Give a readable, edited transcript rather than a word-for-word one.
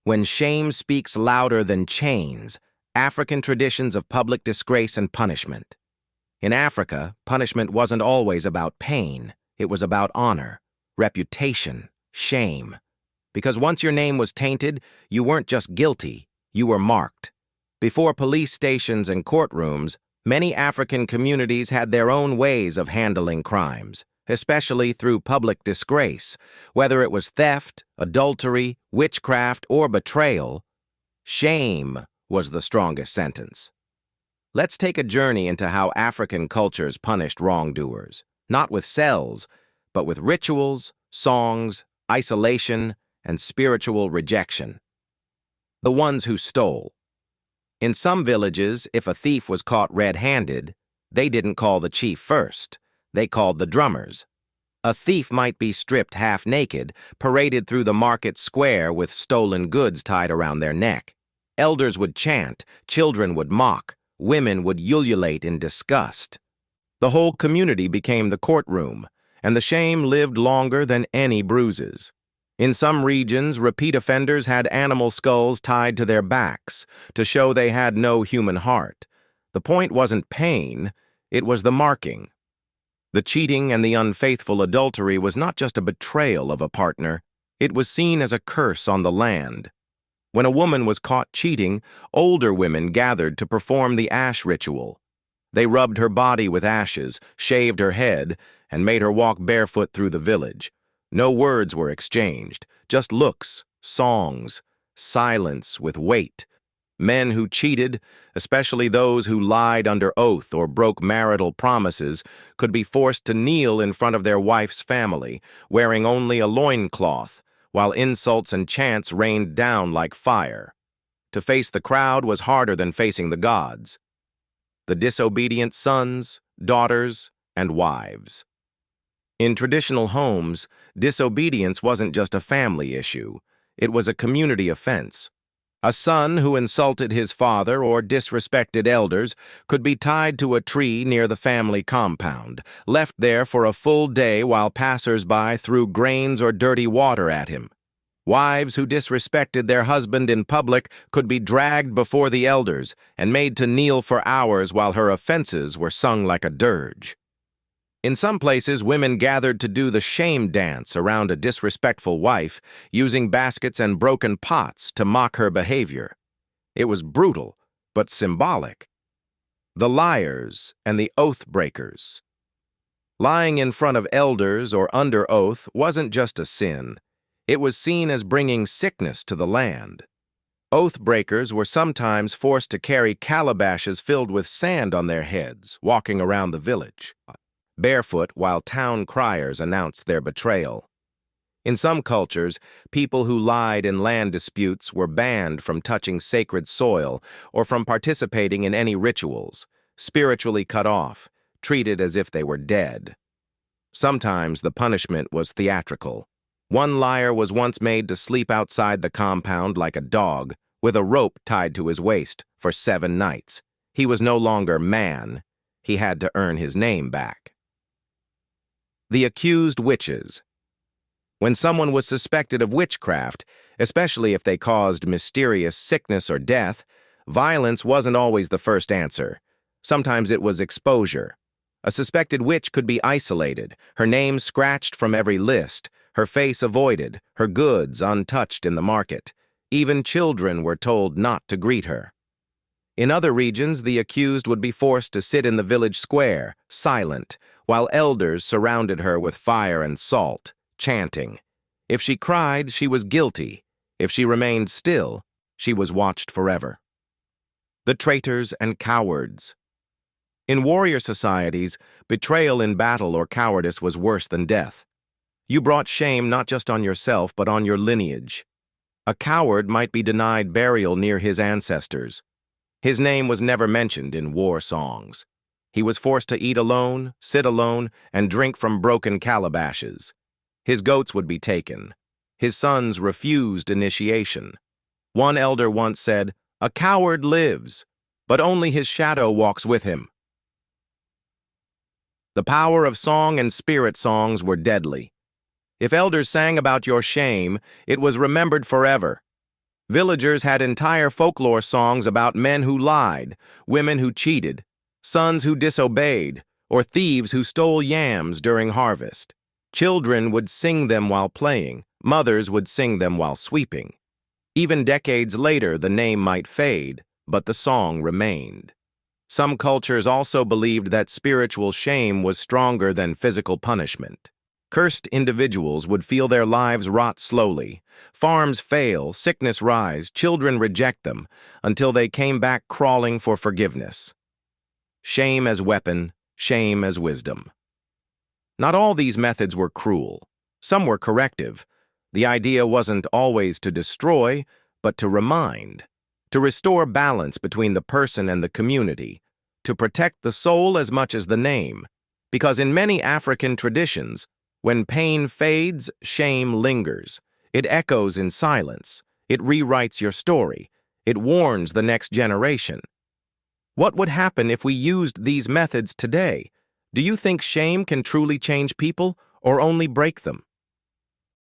When shame speaks louder than chains, African traditions of public disgrace and punishment. In Africa, punishment wasn't always about pain. It was about honor, reputation, shame. Because once your name was tainted, you weren't just guilty, you were marked. Before police stations and courtrooms, many African communities had their own ways of handling crimes, especially through public disgrace. Whether it was theft, adultery, witchcraft, or betrayal, shame was the strongest sentence. Let's take a journey into how African cultures punished wrongdoers, not with cells, but with rituals, songs, isolation, and spiritual rejection. The ones who stole. In some villages, if a thief was caught red-handed, they didn't call the chief first. They called the drummers. A thief might be stripped half-naked, paraded through the market square with stolen goods tied around their neck. Elders would chant, children would mock, women would ululate in disgust. The whole community became the courtroom, and the shame lived longer than any bruises. In some regions, repeat offenders had animal skulls tied to their backs to show they had no human heart. The point wasn't pain, it was the marking. The cheating and the unfaithful adultery was not just a betrayal of a partner, it was seen as a curse on the land. When a woman was caught cheating, older women gathered to perform the ash ritual. They rubbed her body with ashes, shaved her head, and made her walk barefoot through the village. No words were exchanged, just looks, songs, silence with weight. Men who cheated, especially those who lied under oath or broke marital promises, could be forced to kneel in front of their wife's family, wearing only a loincloth, while insults and chants rained down like fire. To face the crowd was harder than facing the gods. The disobedient sons, daughters, and wives. In traditional homes, disobedience wasn't just a family issue, it was a community offense. A son who insulted his father or disrespected elders could be tied to a tree near the family compound, left there for a full day while passers-by threw grains or dirty water at him. Wives who disrespected their husband in public could be dragged before the elders and made to kneel for hours while her offenses were sung like a dirge. In some places, women gathered to do the shame dance around a disrespectful wife, using baskets and broken pots to mock her behavior. It was brutal, but symbolic. The liars and the oath breakers. Lying in front of elders or under oath wasn't just a sin. It was seen as bringing sickness to the land. Oath breakers were sometimes forced to carry calabashes filled with sand on their heads, walking around the village, barefoot while town criers announced their betrayal. In some cultures, people who lied in land disputes were banned from touching sacred soil or from participating in any rituals, spiritually cut off, treated as if they were dead. Sometimes the punishment was theatrical. One liar was once made to sleep outside the compound like a dog, with a rope tied to his waist for 7 nights. He was no longer man. He had to earn his name back. The accused witches. When someone was suspected of witchcraft, especially if they caused mysterious sickness or death, violence wasn't always the first answer. Sometimes it was exposure. A suspected witch could be isolated, her name scratched from every list, her face avoided, her goods untouched in the market. Even children were told not to greet her. In other regions, the accused would be forced to sit in the village square, silent, while elders surrounded her with fire and salt, chanting. If she cried, she was guilty. If she remained still, she was watched forever. The traitors and cowards. In warrior societies, betrayal in battle or cowardice was worse than death. You brought shame not just on yourself, but on your lineage. A coward might be denied burial near his ancestors. His name was never mentioned in war songs. He was forced to eat alone, sit alone, and drink from broken calabashes. His goats would be taken. His sons refused initiation. One elder once said, "A coward lives, but only his shadow walks with him." The power of song and spirit songs were deadly. If elders sang about your shame, it was remembered forever. Villagers had entire folklore songs about men who lied, women who cheated, sons who disobeyed, or thieves who stole yams during harvest. Children would sing them while playing, mothers would sing them while sweeping. Even decades later, the name might fade, but the song remained. Some cultures also believed that spiritual shame was stronger than physical punishment. Cursed individuals would feel their lives rot slowly. Farms fail, sickness rise, children reject them, until they came back crawling for forgiveness. Shame as weapon, shame as wisdom. Not all these methods were cruel. Some were corrective. The idea wasn't always to destroy, but to remind, to restore balance between the person and the community, to protect the soul as much as the name. Because in many African traditions, when pain fades, shame lingers. It echoes in silence. It rewrites your story. It warns the next generation. What would happen if we used these methods today? Do you think shame can truly change people or only break them?